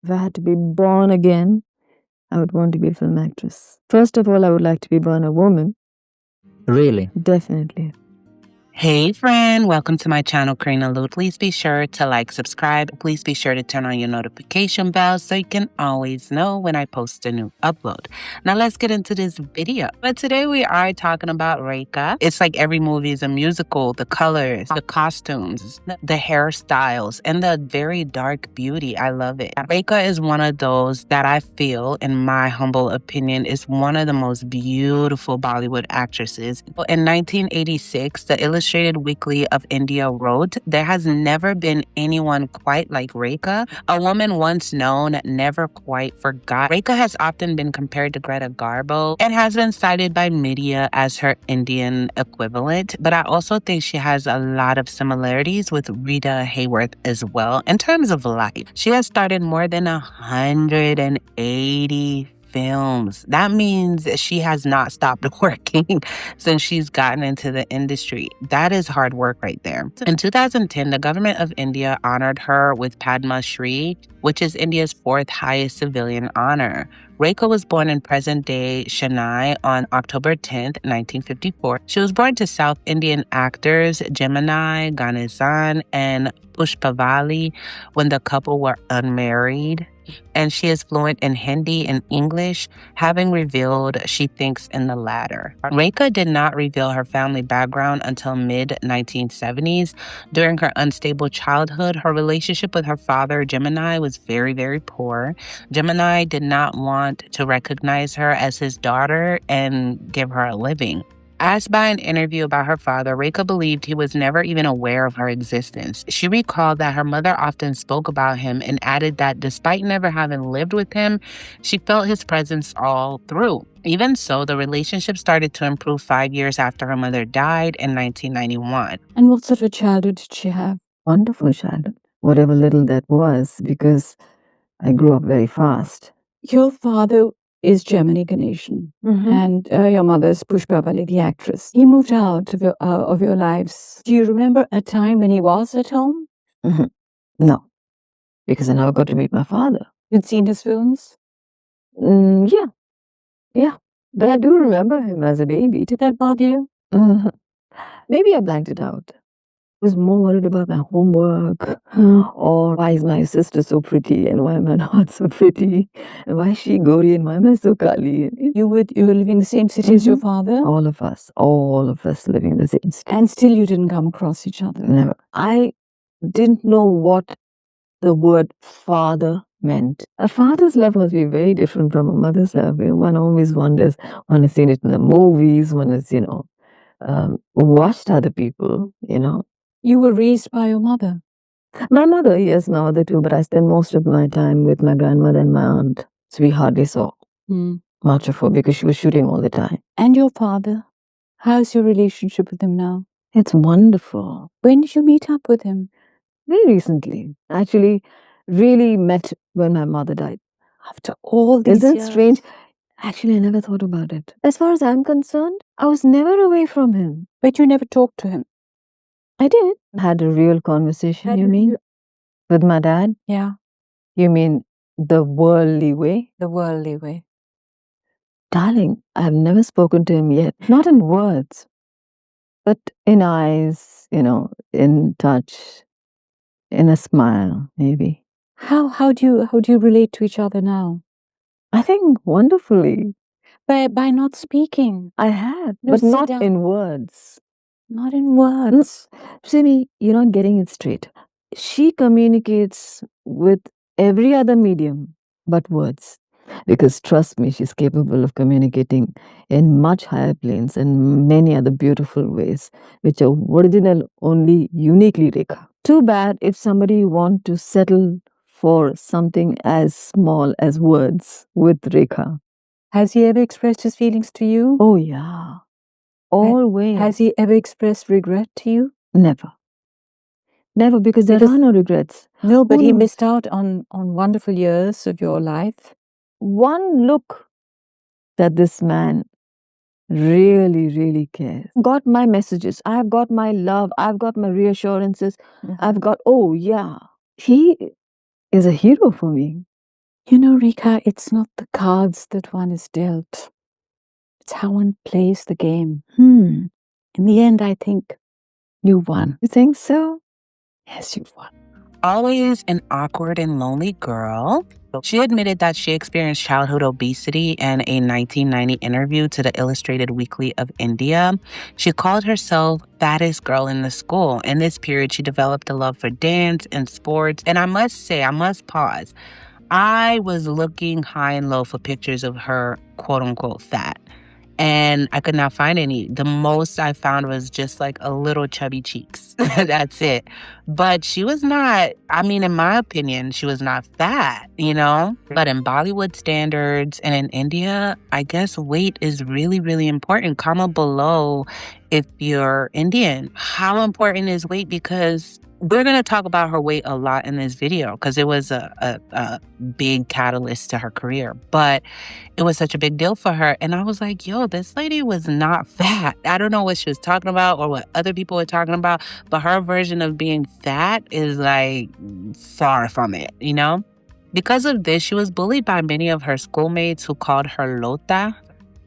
If I had to be born again, I would want to be a film actress. First of all, I would like to be born a woman. Really? Definitely. Hey friend, welcome to my channel, karinealourde. Please be sure to like, subscribe. Please be sure to turn on your notification bell so you can always know when I post a new upload. Now let's get into this video. But today we are talking about Rekha. It's like every movie is a musical, the colors, the costumes, the hairstyles, and the very dark beauty. I love it. Rekha is one of those that I feel, in my humble opinion, is one of the most beautiful Bollywood actresses. In 1986, the Illustrated Weekly of India wrote, "There has never been anyone quite like Rekha. A woman once known, never quite forgot." Rekha has often been compared to Greta Garbo and has been cited by media as her Indian equivalent, but I also think she has a lot of similarities with Rita Hayworth as well in terms of life. She has started more than 180 films. That means she has not stopped working since she's gotten into the industry. That is hard work right there. In 2010, the government of India honored her with Padma Shri, which is India's fourth highest civilian honor. Rekha was born in present-day Chennai on October 10th, 1954. She was born to South Indian actors Gemini Ganesan and Pushpavali when the couple were unmarried. And she is fluent in Hindi and English, having revealed she thinks in the latter. Rekha did not reveal her family background until mid-1970s. During her unstable childhood, her relationship with her father, Gemini, was very, very poor. Gemini did not want to recognize her as his daughter and give her a living. Asked by an interview about her father, Rekha believed he was never even aware of her existence. She recalled that her mother often spoke about him and added that despite never having lived with him, she felt his presence all through. Even so, the relationship started to improve 5 years after her mother died in 1991. And what sort of childhood did she have? Wonderful childhood. Whatever little that was, because I grew up very fast. Your father is Gemini Ganeshan, and your mother is Pushpavali, the actress. He moved out of your lives. Do you remember a time when he was at home? No, because I never got to meet my father. You'd seen his films? Yeah. But I do remember him as a baby. Did that bother you? Maybe I blanked it out. I was more worried about my homework, or why is my sister so pretty and why am I not so pretty, and why is she Gori and why am I so Kali? You were living in the same city as your father? All of us living in the same city. And still you didn't come across each other? Never. I didn't know what the word father meant. A father's love must be very different from a mother's love. One always wonders, one has seen it in the movies, one has, watched other people, You were raised by your mother? My mother, yes, my mother too, but I spent most of my time with my grandmother and my aunt. So we hardly saw much of her because she was shooting all the time. And your father? How's your relationship with him now? It's wonderful. When did you meet up with him? Very recently. Actually, really met when my mother died. After all these years? Isn't it strange? Actually, I never thought about it. As far as I'm concerned, I was never away from him. But you never talked to him? I did. Had a real conversation, you mean? With my dad? Yeah. You mean the worldly way? The worldly way. Darling, I have never spoken to him yet. Not in words, but in eyes, in touch, in a smile, maybe. How do you relate to each other now? I think wonderfully. By not speaking. I had, but not in words. Not in words. Simi, you're not getting it straight. She communicates with every other medium but words. Because trust me, she's capable of communicating in much higher planes and many other beautiful ways, which are original only uniquely Rekha. Too bad if somebody want to settle for something as small as words with Rekha. Has he ever expressed his feelings to you? Oh, yeah. Always. Has he ever expressed regret to you? Never. Never, because there are no regrets. No, but he missed out on wonderful years of your life. One look that this man really, really cares. Got my messages. I've got my love. I've got my reassurances. I've got, oh yeah. He is a hero for me. You know, Rekha, it's not the cards that one is dealt. It's how one plays the game. In the end, I think you won. You think so? Yes, you won. Always an awkward and lonely girl, she admitted that she experienced childhood obesity in a 1990 interview to the Illustrated Weekly of India. She called herself fattest girl in the school. In this period, she developed a love for dance and sports. And I must say, I must pause. I was looking high and low for pictures of her, quote unquote, fat. And I could not find any. The most I found was just like a little chubby cheeks. That's it. But she was not, I mean, in my opinion, she was not fat, you know? But in Bollywood standards and in India, I guess weight is really, really important. Comment below if you're Indian. How important is weight? Because we're going to talk about her weight a lot in this video because it was a big catalyst to her career. But it was such a big deal for her. And I was like, yo, this lady was not fat. I don't know what she was talking about or what other people were talking about, but her version of being fat is like far from it, you know? Because of this, she was bullied by many of her schoolmates who called her Lota,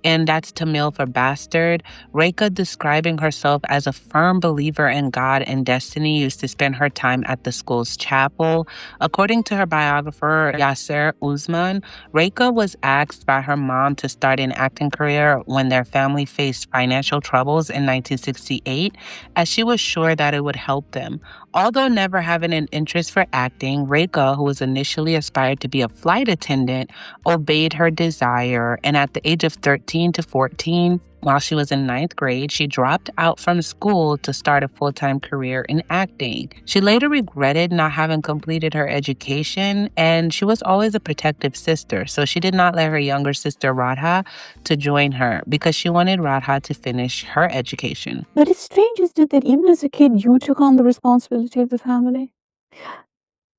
and that's Tamil for bastard. Rekha, describing herself as a firm believer in God and destiny, used to spend her time at the school's chapel. According to her biographer, Yasser Usman, Rekha was asked by her mom to start an acting career when their family faced financial troubles in 1968, as she was sure that it would help them. Although never having an interest for acting, Rekha, who was initially aspired to be a flight attendant, obeyed her desire, and at the age of 13 to 14, while she was in ninth grade, she dropped out from school to start a full-time career in acting. She later regretted not having completed her education, and she was always a protective sister, so she did not let her younger sister Radha to join her because she wanted Radha to finish her education. But it's strange, isn't it, that even as a kid, you took on the responsibility of the family?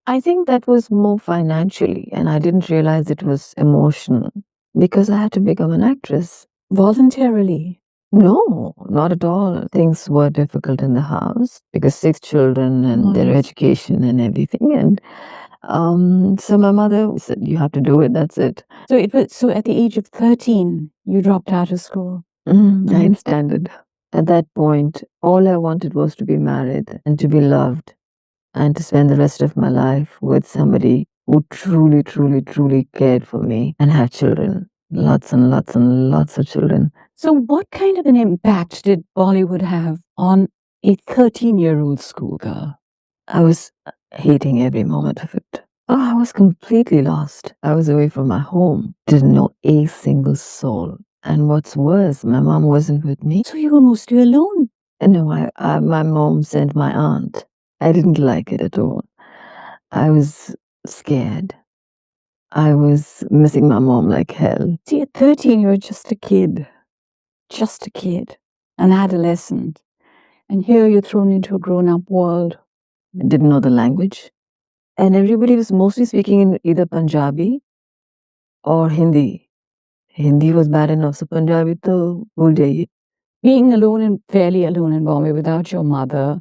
I think that was more financially, and I didn't realize it was emotional because I had to become an actress. Voluntarily? No, not at all. Things were difficult in the house because 6 children and their education and everything. And so my mother said, you have to do it, that's it. So at the age of 13, you dropped out of school? Ninth standard. At that point, all I wanted was to be married and to be loved and to spend the rest of my life with somebody who truly, truly, truly cared for me and have children. Lots and lots and lots of children. So what kind of an impact did Bollywood have on a 13-year-old schoolgirl? I was hating every moment of it. Oh, I was completely lost. I was away from my home. Didn't know a single soul. And what's worse, my mom wasn't with me. So you were mostly alone? No, my mom sent my aunt. I didn't like it at all. I was scared. I was missing my mom like hell. See, at 13, you were just a kid. Just a kid. An adolescent. And here you're thrown into a grown-up world. I didn't know the language. And everybody was mostly speaking in either Punjabi or Hindi. Hindi was bad enough, so Punjabi to bhul jaiye. Being alone and fairly alone in Bombay without your mother,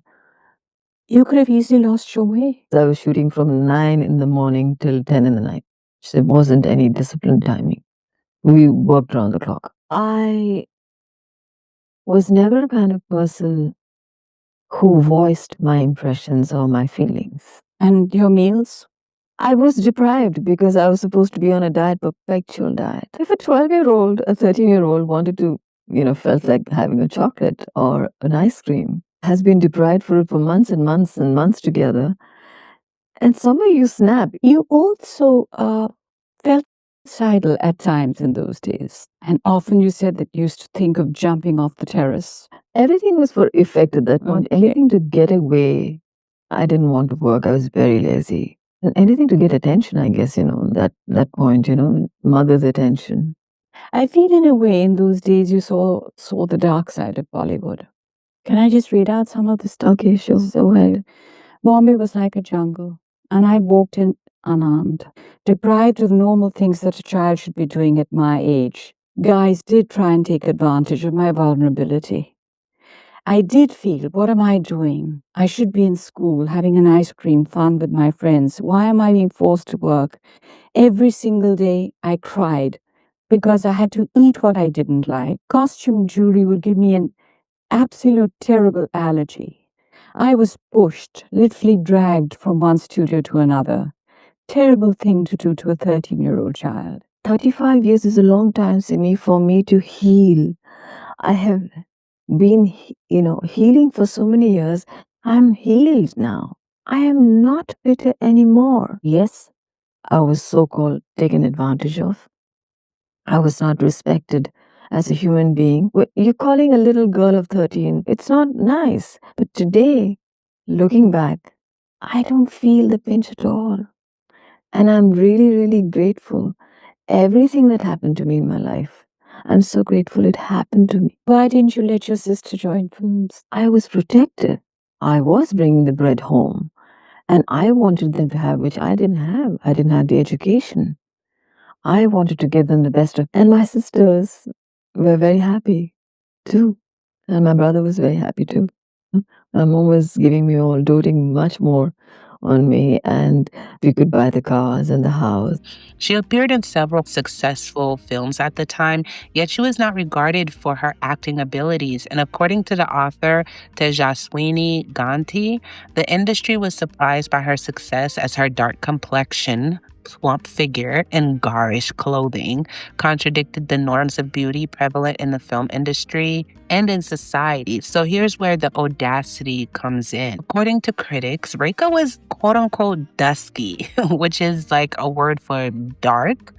you could have easily lost your way. I was shooting from 9 in the morning till 10 in the night. So there wasn't any disciplined timing. We worked around the clock. I was never a kind of person who voiced my impressions or my feelings. And your meals? I was deprived because I was supposed to be on a diet, perpetual diet. If a 12-year-old, a 13-year-old wanted to, felt like having a chocolate or an ice cream, has been deprived for it for months and months and months together, and somewhere you snap. You also felt suicidal at times in those days. And often you said that you used to think of jumping off the terrace. Everything was for effect at that point. Okay. Anything to get away. I didn't want to work. I was very lazy. And anything to get attention, I guess, that point, mother's attention. I feel in a way in those days you saw the dark side of Bollywood. Can I just read out some of the stuff? Okay, sure. Go ahead. Bombay was like a jungle, and I walked in unarmed, deprived of normal things that a child should be doing at my age. Guys did try and take advantage of my vulnerability. I did feel, what am I doing? I should be in school having an ice cream fun with my friends. Why am I being forced to work? Every single day I cried because I had to eat what I didn't like. Costume jewelry would give me an absolute terrible allergy. I was pushed, literally dragged from one studio to another. Terrible thing to do to a 13-year-old child. 35 years is a long time, Simi, for me to heal. I have been, healing for so many years. I'm healed now. I am not bitter anymore. Yes, I was so-called taken advantage of. I was not respected as a human being. You're calling a little girl of 13. It's not nice. But today, looking back, I don't feel the pinch at all. And I'm really, really grateful. Everything that happened to me in my life, I'm so grateful it happened to me. Why didn't you let your sister join films? I was protected. I was bringing the bread home. And I wanted them to have, which I didn't have. I didn't have the education. I wanted to give them the best of. And my sisters were very happy too. And my brother was very happy too. My mom was giving me all, doting much more on me, and we could buy the cars and the house. She appeared in several successful films at the time, yet she was not regarded for her acting abilities. And according to the author Tejaswini Ganti, the industry was surprised by her success as her dark complexion, plump figure, and garish clothing contradicted the norms of beauty prevalent in the film industry and in society. So here's where the audacity comes in. According to critics, Rekha was quote-unquote dusky, which is like a word for dark.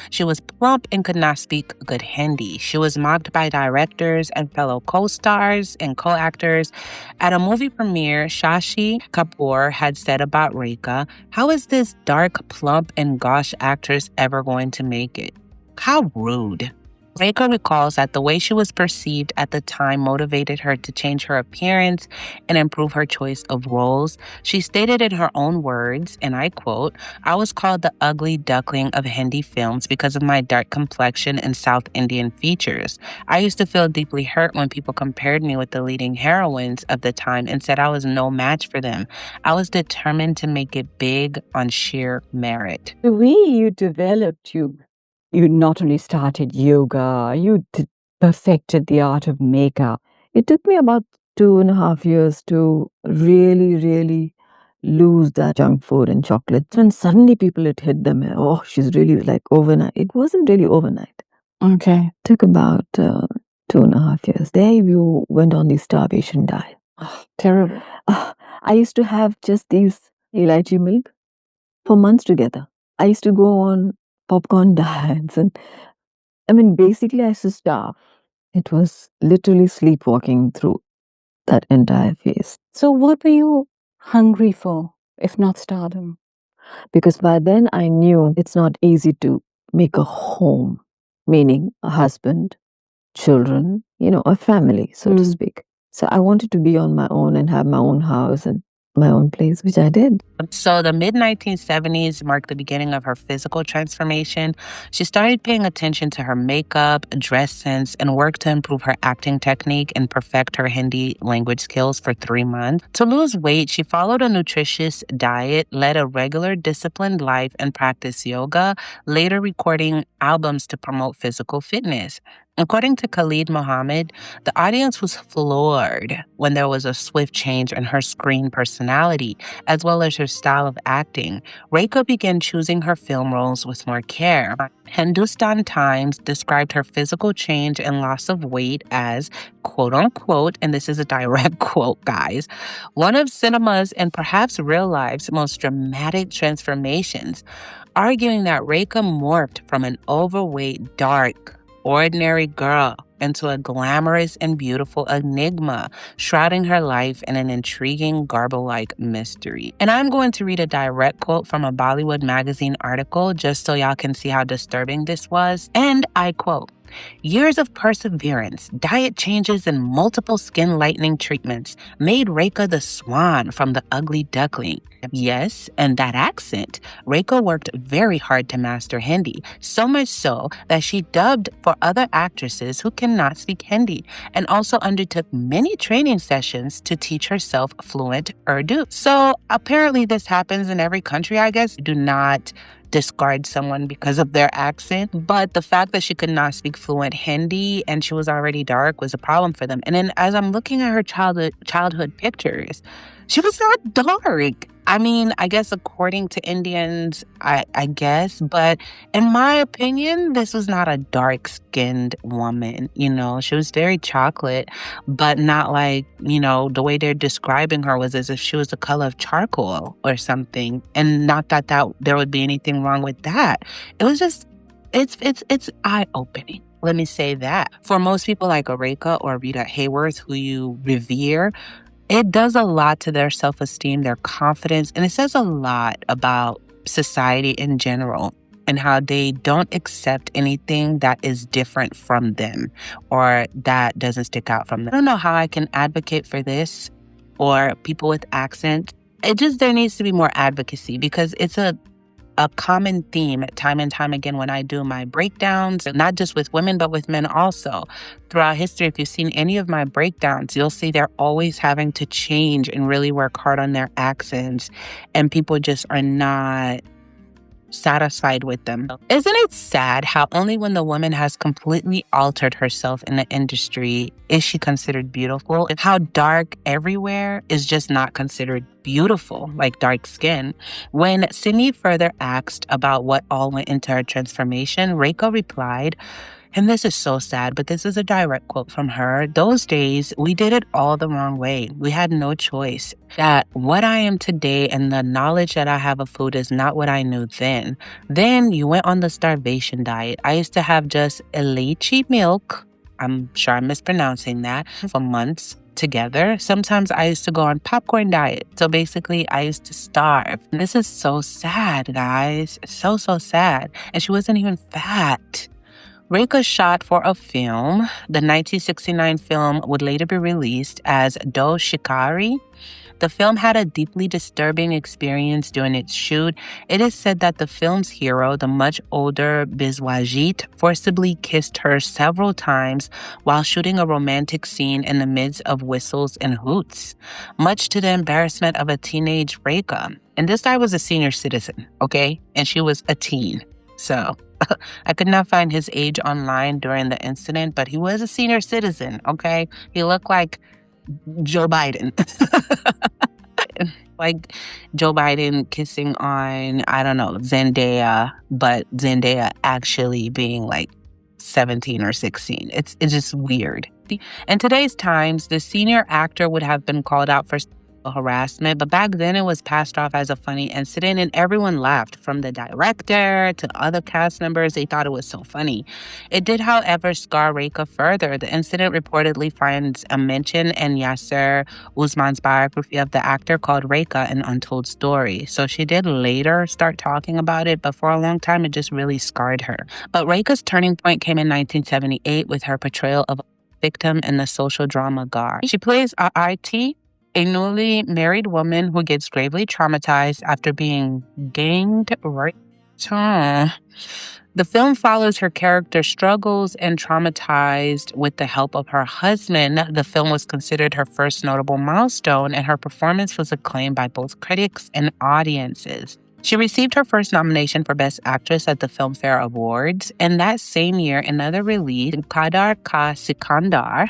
She was plump and could not speak good Hindi. She was mocked by directors and fellow co-stars and co-actors. At a movie premiere, Shashi Kapoor had said about Rekha, "How is this dark, plump, and gauche actress ever going to make it? How rude." Rekha recalls that the way she was perceived at the time motivated her to change her appearance and improve her choice of roles. She stated in her own words, and I quote, "I was called the ugly duckling of Hindi films because of my dark complexion and South Indian features. I used to feel deeply hurt when people compared me with the leading heroines of the time and said I was no match for them. I was determined to make it big on sheer merit." The way you developed, you not only started yoga, you perfected the art of makeup. It took me about 2.5 years to really, really lose that junk food and chocolates. When suddenly people, it hit them, oh, she's really like overnight. It wasn't really overnight. Okay. It took about 2.5 years. There you went on the starvation diet. Oh, terrible. I used to have just these elaichi milk for months together. I used to go on popcorn diets, and basically I used to starve. It was literally sleepwalking through that entire phase. So what were you hungry for, if not stardom? Because by then I knew it's not easy to make a home, meaning a husband, children, a family, so to speak. So I wanted to be on my own and have my own house and my own place, which I did. So the mid-1970s marked the beginning of her physical transformation. She started paying attention to her makeup, dress sense, and worked to improve her acting technique and perfect her Hindi language skills for 3 months. To lose weight, she followed a nutritious diet, led a regular, disciplined life, and practiced yoga, later recording albums to promote physical fitness. According to Khalid Mohammed, the audience was floored when there was a swift change in her screen personality, as well as her style of acting. Rekha began choosing her film roles with more care. Hindustan Times described her physical change and loss of weight as, quote unquote, and this is a direct quote, guys, one of cinema's and perhaps real life's most dramatic transformations, arguing that Rekha morphed from an overweight, dark, ordinary girl into a glamorous and beautiful enigma, shrouding her life in an intriguing garble-like mystery. And I'm going to read a direct quote from a Bollywood magazine article just so y'all can see how disturbing this was. And I quote, Years of perseverance, diet changes, and multiple skin lightening treatments made Rekha the swan from the ugly duckling. Yes, and that accent. Rekha worked very hard to master Hindi, so much so that she dubbed for other actresses who cannot speak Hindi, and also undertook many training sessions to teach herself fluent Urdu. So apparently this happens in every country, I guess. Do not discard someone because of their accent, but the fact that she could not speak fluent Hindi and she was already dark was a problem for them. And then as I'm looking at her childhood pictures, she was not dark. I mean, I guess according to Indians, I guess, but in my opinion, this was not a dark-skinned woman, She was very chocolate, but not like, the way they're describing her was as if she was the color of charcoal or something. And not that there would be anything wrong with that. It was just, it's eye-opening. Let me say that. For most people like Rekha or Rita Hayworth, who you revere, it does a lot to their self-esteem, their confidence, and it says a lot about society in general and how they don't accept anything that is different from them or that doesn't stick out from them. I don't know how I can advocate for this or people with accent. There needs to be more advocacy because it's a common theme time and time again when I do my breakdowns, not just with women, but with men also. Throughout history, if you've seen any of my breakdowns, you'll see they're always having to change and really work hard on their accents, and people just are not satisfied with them. Isn't it sad how only when the woman has completely altered herself in the industry is she considered beautiful? And how dark everywhere is just not considered beautiful, like dark skin. When Sydney further asked about what all went into her transformation, Rekha replied, and this is so sad, but this is a direct quote from her. Those days, we did it all the wrong way. We had no choice. That what I am today and the knowledge that I have of food is not what I knew then. Then you went on the starvation diet. I used to have just lychee milk. I'm sure I'm mispronouncing that, for months together. Sometimes I used to go on popcorn diet. So basically, I used to starve. This is so sad, guys. So sad. And she wasn't even fat. Rekha shot for a film. The 1969 film would later be released as Do Shikari. The film had a deeply disturbing experience during its shoot. It is said that the film's hero, the much older Biswajit, forcibly kissed her several times while shooting a romantic scene in the midst of whistles and hoots, much to the embarrassment of a teenage Rekha. And this guy was a senior citizen, okay? And she was a teen. So I could not find his age online during the incident, but he was a senior citizen, okay? He looked like Joe Biden. Like Joe Biden kissing on, I don't know, Zendaya, but Zendaya actually being like 17 or 16. It's just weird. In today's times, the senior actor would have been called out for harassment, but back then it was passed off as a funny incident and everyone laughed, from the director to other cast members. They thought it was so funny. It did, however, scar Rekha further. The incident reportedly finds a mention in Yasser Usman's biography of the actor called Rekha, An Untold Story. So she did later start talking about it, but for a long time it just really scarred her. But Rekha's turning point came in 1978 with her portrayal of a victim in the social drama Gar. She plays IT, a newly married woman who gets gravely traumatized after being ganged raped. The film follows her character's struggles and traumatized with the help of her husband. The film was considered her first notable milestone, and her performance was acclaimed by both critics and audiences. She received her first nomination for Best Actress at the Filmfare Awards, and that same year, another release, Qadar Ka Sikandar,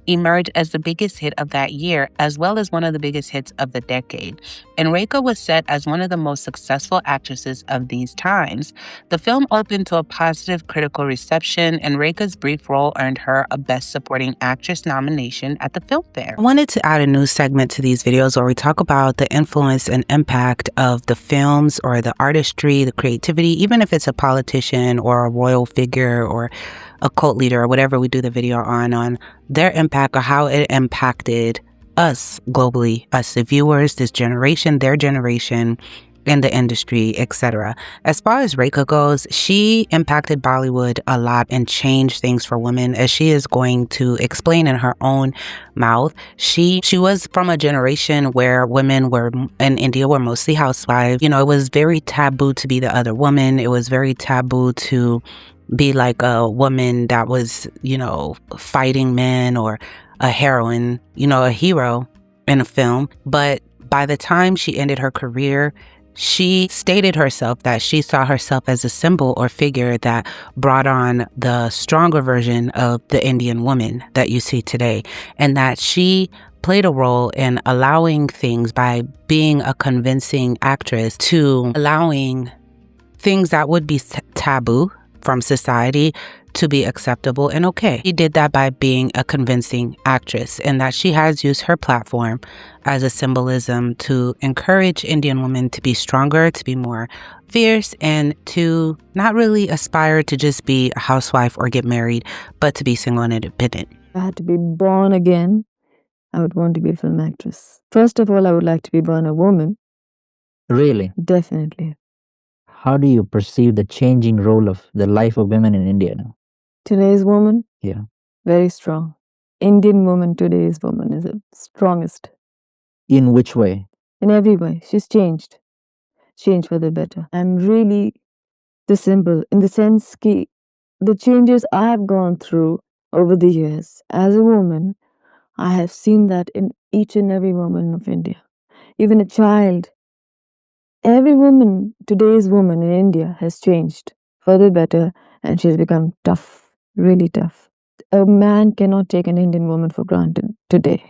emerged as the biggest hit of that year, as well as one of the biggest hits of the decade. And Rekha was set as one of the most successful actresses of these times. The film opened to a positive critical reception, and Rekha's brief role earned her a Best Supporting Actress nomination at the Filmfare. I wanted to add a new segment to these videos where we talk about the influence and impact of the films or the artistry, the creativity, even if it's a politician or a royal figure or a cult leader or whatever we do the video on their impact or how it impacted us globally, us the viewers, this generation, their generation, in the industry, etc. As far as Rekha goes, she impacted Bollywood a lot and changed things for women, as she is going to explain in her own mouth. She was from a generation where women were in India were mostly housewives. You know, it was very taboo to be the other woman. It was very taboo to be like a woman that was, you know, fighting men, or a heroine, you know, a hero in a film. But by the time she ended her career, she stated herself that she saw herself as a symbol or figure that brought on the stronger version of the Indian woman that you see today, and that she played a role in allowing things by being a convincing actress to allowing things that would be taboo from society to be acceptable and okay. She did that by being a convincing actress, and that she has used her platform as a symbolism to encourage Indian women to be stronger, to be more fierce, and to not really aspire to just be a housewife or get married, but to be single and independent. If I had to be born again, I would want to be a film actress. First of all, I would like to be born a woman. Really? Definitely. How do you perceive the changing role of the life of women in India now? Today's woman, Yeah. very strong. Indian woman, today's woman is the strongest. In which way? In every way. She's changed. Changed for the better. I'm really the symbol in the sense that the changes I have gone through over the years as a woman, I have seen that in each and every woman of India. Even a child. Every woman, today's woman in India, has changed for the better, and she's become tough, really tough. A man cannot take an Indian woman for granted today.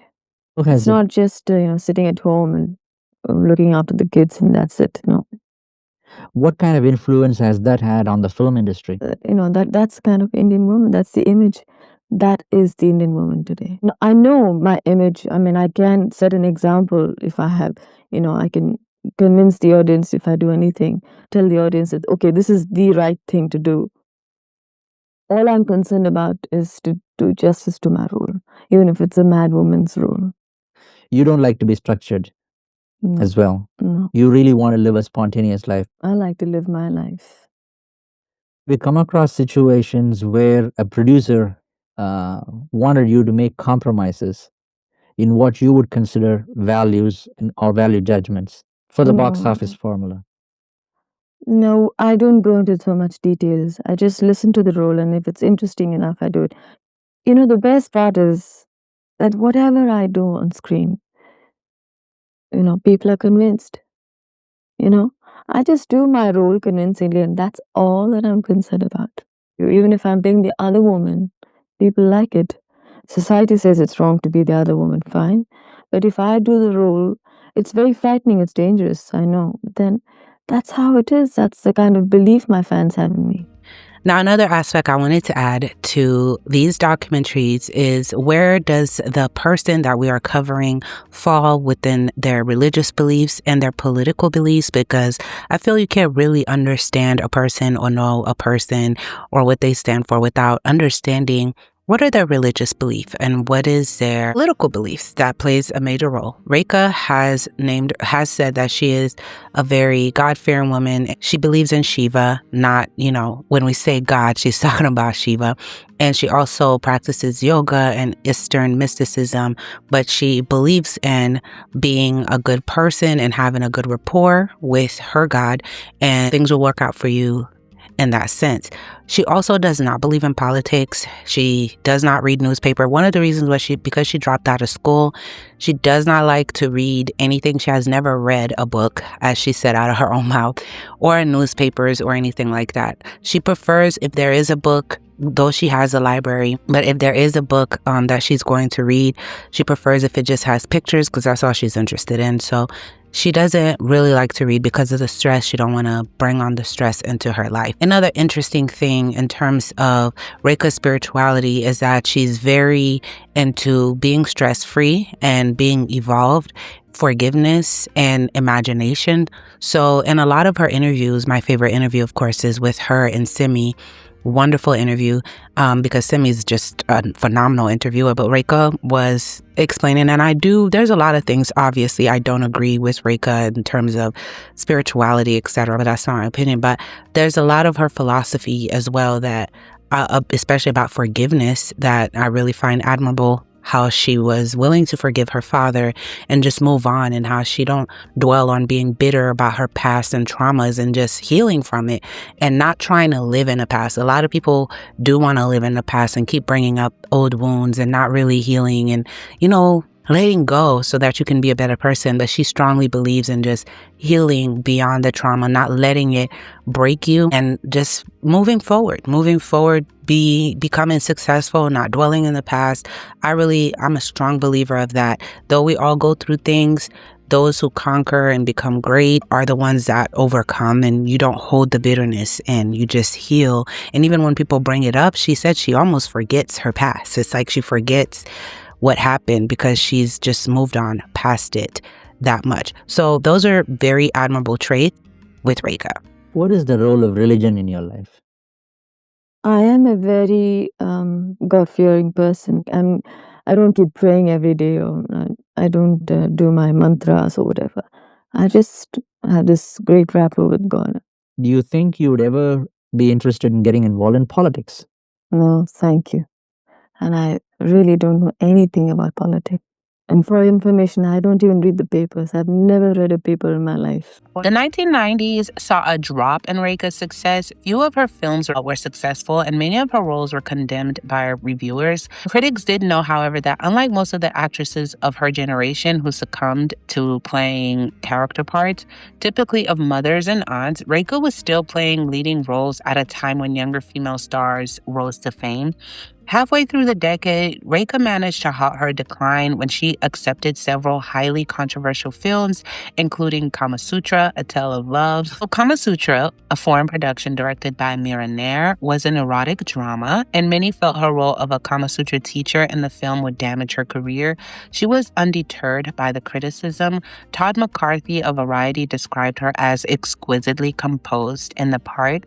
Who has It's not just sitting at home and looking after the kids and that's it. No, What kind of influence has that had on the film industry? that's kind of Indian woman. That's the image. That is the Indian woman today. Now, I know my image. I mean, I can set an example if I have. I can convince the audience if I do anything. Tell the audience that okay, this is the right thing to do. All I'm concerned about is to do justice to my role, even if it's a mad woman's role. You don't like to be structured No, as well. no. You really want to live a spontaneous life. I like to live my life. We come across situations where a producer wanted you to make compromises in what you would consider values or value judgments for the box No. office formula. No, I don't go into so much details. I just listen to the role, and if it's interesting enough, I do it. The best part is that whatever I do on screen, people are convinced. I just do my role convincingly, and that's all that I'm concerned about. Even if I'm playing the other woman, people like it. Society says it's wrong to be the other woman, fine. But if I do the role, it's very frightening, it's dangerous, I know. But then that's how it is. That's the kind of belief my fans have in me. Now, another aspect I wanted to add to these documentaries is, where does the person that we are covering fall within their religious beliefs and their political beliefs? Because I feel you can't really understand a person or know a person or what they stand for without understanding what are their religious beliefs and what is their political beliefs. That plays a major role. Rekha has said that she is a very God-fearing woman. She believes in Shiva, not, when we say God, she's talking about Shiva. And she also practices yoga and Eastern mysticism, but she believes in being a good person and having a good rapport with her God, and things will work out for you in that sense. She also does not believe in politics. She does not read newspaper. One of the reasons was because she dropped out of school. She does not like to read anything. She has never read a book, as she said out of her own mouth, or in newspapers or anything like that. She prefers, if there is a book, though she has a library, but if there is a book that she's going to read, she prefers if it just has pictures, because that's all she's interested in. So she doesn't really like to read because of the stress. She don't want to bring on the stress into her life. Another interesting thing in terms of Rekha's spirituality is that she's very into being stress-free and being evolved. forgiveness and imagination. So in a lot of her interviews, my favorite interview, of course, is with her and Simi. Wonderful interview, because Simi's just a phenomenal interviewer. But Rekha was explaining, and there's a lot of things, obviously, I don't agree with Rekha in terms of spirituality, etc., but that's not my opinion. But there's a lot of her philosophy as well that, especially about forgiveness, that I really find admirable. How she was willing to forgive her father and just move on, and how she don't dwell on being bitter about her past and traumas, and just healing from it and not trying to live in the past. A lot of people do want to live in the past and keep bringing up old wounds and not really healing and, letting go so that you can be a better person. But she strongly believes in just healing beyond the trauma, not letting it break you, and just moving forward, becoming successful, not dwelling in the past. I'm a strong believer of that. Though we all go through things, those who conquer and become great are the ones that overcome, and you don't hold the bitterness and you just heal. And even when people bring it up, she said she almost forgets her past. It's like she forgets what happened because she's just moved on past it that much. So those are very admirable traits with Rekha. What is the role of religion in your life? I am a very God-fearing person. I don't keep praying every day, or I don't do my mantras or whatever. I just have this great rapport with God. Do you think you would ever be interested in getting involved in politics? No, thank you. And I really don't know anything about politics. And for information, I don't even read the papers. I've never read a paper in my life. The 1990s saw a drop in Rekha's success. Few of her films were successful, and many of her roles were condemned by reviewers. Critics did know, however, that unlike most of the actresses of her generation who succumbed to playing character parts, typically of mothers and aunts, Rekha was still playing leading roles at a time when younger female stars rose to fame. Halfway through the decade, Rekha managed to halt her decline when she accepted several highly controversial films, including Kama Sutra, A Tale of Love. So Kama Sutra, a foreign production directed by Mira Nair, was an erotic drama, and many felt her role of a Kama Sutra teacher in the film would damage her career. She was undeterred by the criticism. Todd McCarthy of Variety described her as exquisitely composed in the part.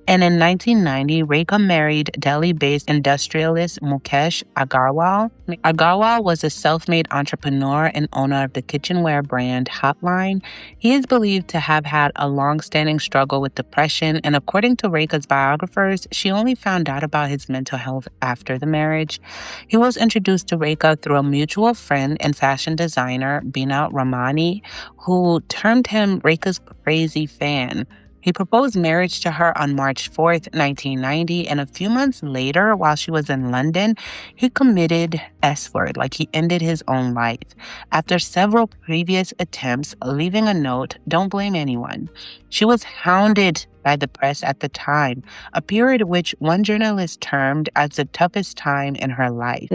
And in 1990, Rekha married Delhi-based industrialist Mukesh Agarwal. Agarwal was a self-made entrepreneur and owner of the kitchenware brand Hotline. He is believed to have had a long-standing struggle with depression, and according to Rekha's biographers, she only found out about his mental health after the marriage. He was introduced to Rekha through a mutual friend and fashion designer, Bina Ramani, who termed him Rekha's crazy fan. He proposed marriage to her on March 4th, 1990, and a few months later, while she was in London, he committed S-word, like he ended his own life. After several previous attempts, leaving a note, "Don't blame anyone." She was hounded by the press at the time, a period which one journalist termed as the toughest time in her life.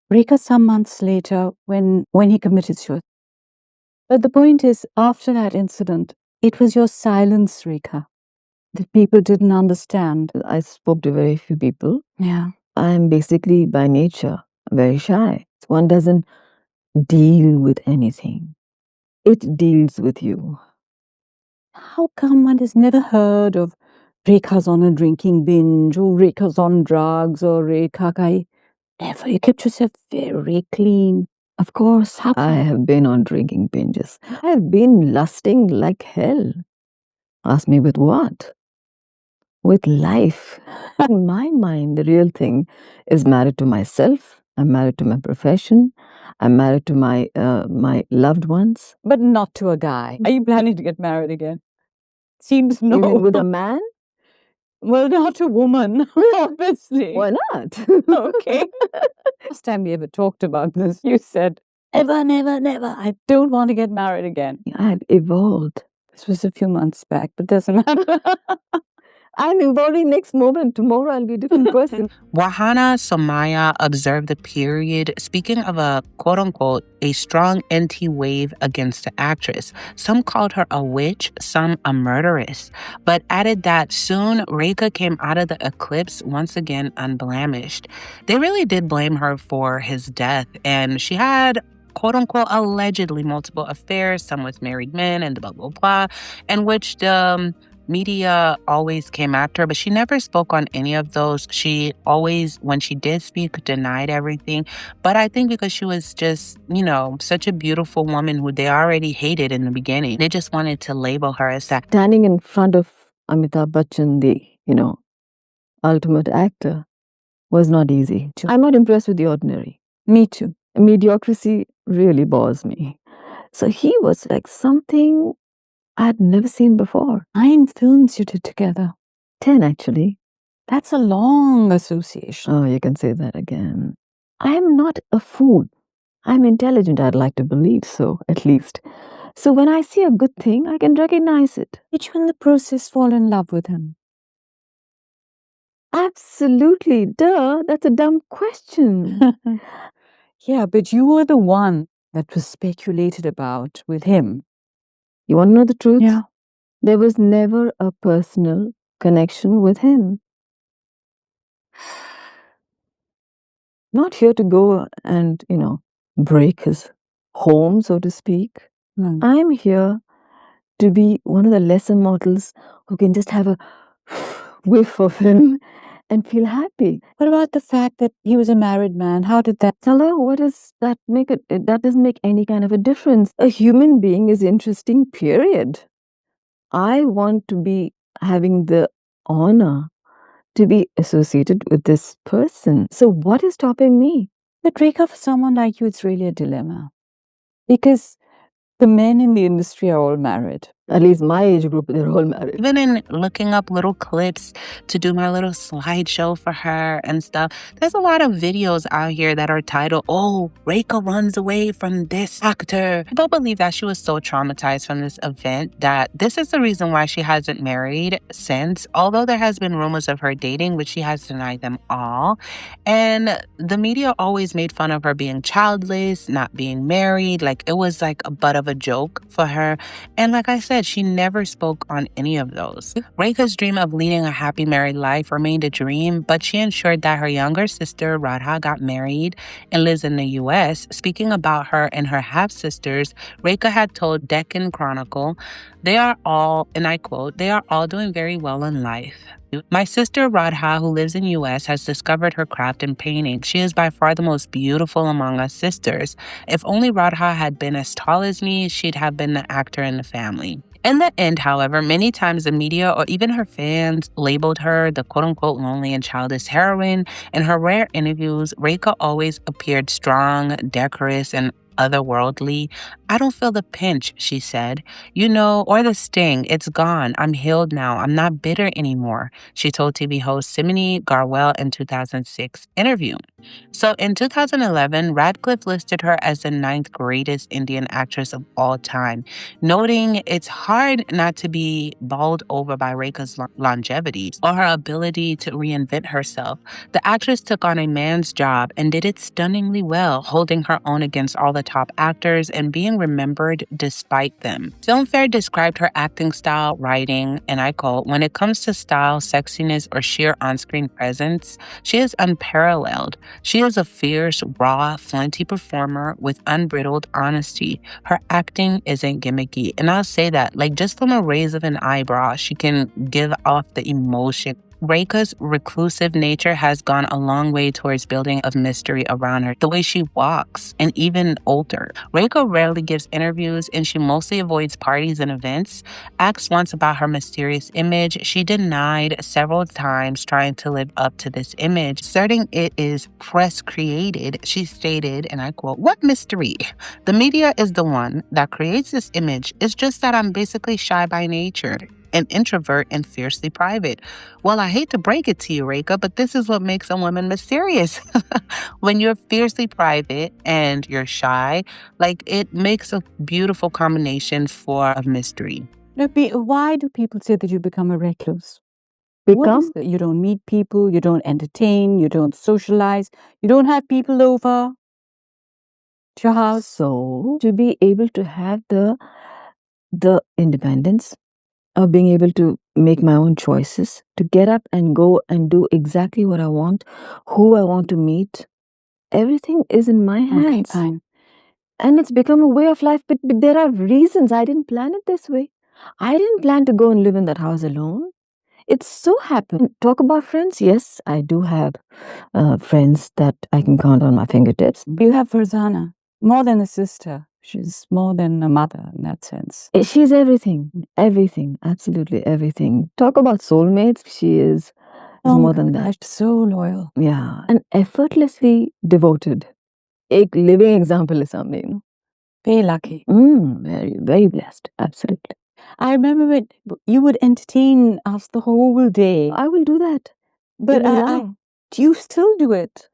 Rekha some months later when he committed suicide. But the point is, after that incident, it was your silence, Rekha, that people didn't understand. I spoke to very few people. Yeah. I'm basically by nature very shy. One doesn't deal with anything. It deals with you. How come one has never heard of Rekha's on a drinking binge, or Rekha's on drugs, or Rekha kai? Never. You kept yourself very clean. Of course, I have been on drinking binges. I have been lusting like hell. Ask me with what? With life. In my mind, the real thing is married to myself. I'm married to my profession. I'm married to my loved ones. But not to a guy. Are you planning to get married again? Seems no. You mean with a man? Well, not a woman, obviously. Why not? Okay. Last time we ever talked about this, you said, never, never, never. I don't want to get married again. I had evolved. This was a few months back, but doesn't matter. I'm evolving next moment. Tomorrow I'll be a different person. Wahana Somaya observed the period, speaking of a quote-unquote, a strong anti-wave against the actress. Some called her a witch, some a murderess, but added that soon Rekha came out of the eclipse once again unblemished. They really did blame her for his death, and she had quote unquote allegedly multiple affairs, some with married men and blah, blah, blah, in which the media always came after her, but she never spoke on any of those. She always, when she did speak, denied everything. But I think because she was just, such a beautiful woman who they already hated in the beginning, they just wanted to label her as that. Standing in front of Amitabh Bachchan, the, ultimate actor, was not easy. I'm not impressed with the ordinary. Me too. Mediocrity really bores me. So he was like something I'd never seen before. 9 films you did together. 10, actually. That's a long association. Oh, you can say that again. I'm not a fool. I'm intelligent, I'd like to believe so, at least. So when I see a good thing, I can recognize it. Did you in the process fall in love with him? Absolutely. Duh, that's a dumb question. Yeah, but you were the one that was speculated about with him. You want to know the truth? Yeah. There was never a personal connection with him. Not here to go and, break his home, so to speak. No. I'm here to be one of the lesser mortals who can just have a whiff of him and feel happy. What about the fact that he was a married man? How did that? Hello, what does that make it? That doesn't make any kind of a difference. A human being is interesting, period. I want to be having the honor to be associated with this person. So what is stopping me? But Rekha, for someone like you, it's really a dilemma. Because the men in the industry are all married. At least my age group, they're all married. Even in looking up little clips to do my little slideshow for her and stuff, there's a lot of videos out here that are titled, "Oh, Rekha runs away from this actor." I don't believe that she was so traumatized from this event that this is the reason why she hasn't married since, although there has been rumors of her dating, which she has denied them all. And the media always made fun of her being childless, not being married, like it was like a butt of a joke for her. And like I said, she never spoke on any of those. Rekha's dream of leading a happy married life remained a dream, but she ensured that her younger sister, Radha, got married and lives in the U.S. Speaking about her and her half-sisters, Rekha had told Deccan Chronicle, "They are all," and I quote, "they are all doing very well in life. My sister Radha, who lives in U.S., has discovered her craft in painting. She is by far the most beautiful among us sisters. If only Radha had been as tall as me, she'd have been the actor in the family." In the end, however, many times the media or even her fans labeled her the quote-unquote lonely and childish heroine. In her rare interviews, Rekha always appeared strong, decorous, and otherworldly. "I don't feel the pinch," she said, or the sting. "It's gone. I'm healed now. I'm not bitter anymore," she told TV host Simini Garwell in 2006 interview. So in 2011, Radcliffe listed her as the 9th greatest Indian actress of all time, noting it's hard not to be bowled over by Rekha's longevity or her ability to reinvent herself. The actress took on a man's job and did it stunningly well, holding her own against all the top actors and being remembered despite them. Filmfare described her acting style, writing, and I quote, "When it comes to style, sexiness, or sheer on-screen presence, she is unparalleled. She is a fierce, raw, flinty performer with unbridled honesty. Her acting isn't gimmicky." And I'll say that, just from a raise of an eyebrow, she can give off the emotion. Rekha's reclusive nature has gone a long way towards building a mystery around her. The way she walks, and even older. Rekha rarely gives interviews, and she mostly avoids parties and events. Asked once about her mysterious image, she denied several times trying to live up to this image, asserting it is press-created. She stated, and I quote, "What mystery? The media is the one that creates this image. It's just that I'm basically shy by nature, an introvert, and fiercely private. Well, I hate to break it to you, Rekha, but this is what makes a woman mysterious." When you're fiercely private and you're shy, it makes a beautiful combination for a mystery. Why do people say that you become a recluse? Become? You don't meet people, you don't entertain, you don't socialize, you don't have people over to your house. So, to be able to have the independence of being able to make my own choices, to get up and go and do exactly what I want, who I want to meet, everything is in my hands. Okay, fine. And it's become a way of life, but there are reasons. I didn't plan it this way. I didn't plan to go and live in that house alone. It so happened. Talk about friends. Yes, I do have friends that I can count on my fingertips. You have Farzana, more than a sister. She's more than a mother in that sense. She's everything, absolutely everything. Talk about soulmates. She is more than that. So loyal. Yeah, and effortlessly devoted. एक living example is सामने, you know. Very lucky. Very, very blessed. Absolutely. I remember when you would entertain us the whole day. I will do that. But do you still do it?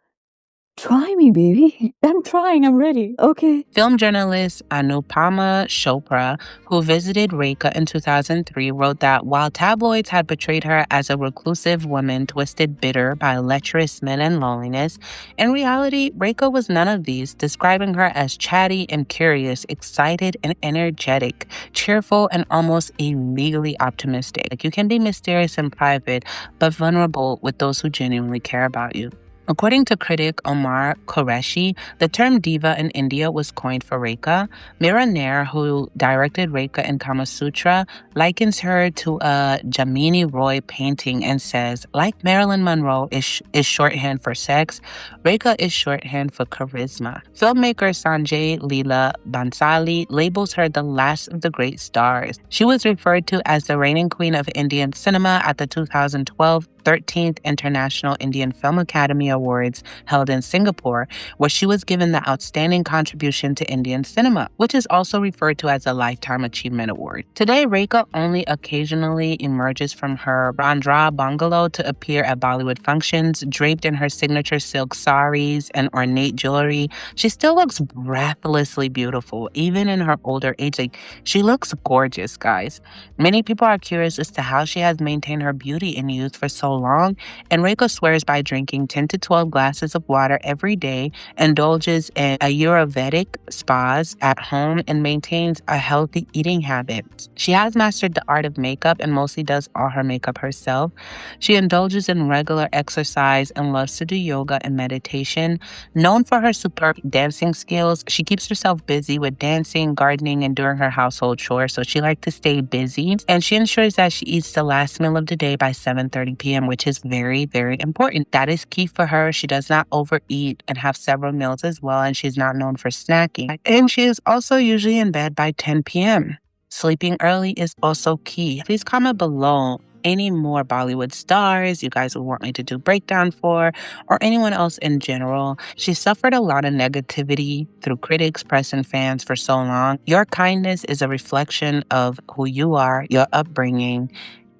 Try me, baby. I'm trying. I'm ready. Okay. Film journalist Anupama Chopra, who visited Rekha in 2003, wrote that while tabloids had portrayed her as a reclusive woman twisted bitter by lecherous men and loneliness, in reality, Rekha was none of these, describing her as chatty and curious, excited and energetic, cheerful and almost illegally optimistic. You can be mysterious in private, but vulnerable with those who genuinely care about you. According to critic Omar Qureshi, the term diva in India was coined for Rekha. Mira Nair, who directed Rekha in Kama Sutra, likens her to a Jamini Roy painting and says, like Marilyn Monroe is shorthand for sex, Rekha is shorthand for charisma. Filmmaker Sanjay Leela Bansali labels her the last of the great stars. She was referred to as the reigning queen of Indian cinema at the 2012 13th International Indian Film Academy Awards held in Singapore, where she was given the Outstanding Contribution to Indian Cinema, which is also referred to as a Lifetime Achievement Award. Today, Rekha only occasionally emerges from her Bandra bungalow to appear at Bollywood functions, draped in her signature silk saris and ornate jewelry. She still looks breathlessly beautiful, even in her older age. She looks gorgeous, guys. Many people are curious as to how she has maintained her beauty in youth for so long, and Rekha swears by drinking 10 to 12 glasses of water every day, indulges in Ayurvedic spas at home, and maintains a healthy eating habit. She has mastered the art of makeup and mostly does all her makeup herself. She indulges in regular exercise and loves to do yoga and meditation. Known for her superb dancing skills, she keeps herself busy with dancing, gardening, and doing her household chores, so she likes to stay busy. And she ensures that she eats the last meal of the day by 7:30 p.m., which is very, very important. That is key for her. She does not overeat and have several meals as well, and she's not known for snacking. And she is also usually in bed by 10 p.m. Sleeping early is also key. Please comment below any more Bollywood stars you guys would want me to do breakdown for, or anyone else in general. She suffered a lot of negativity through critics, press, and fans for so long. Your kindness is a reflection of who you are, your upbringing,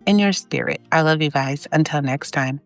and your spirit. I love you guys. Until next time.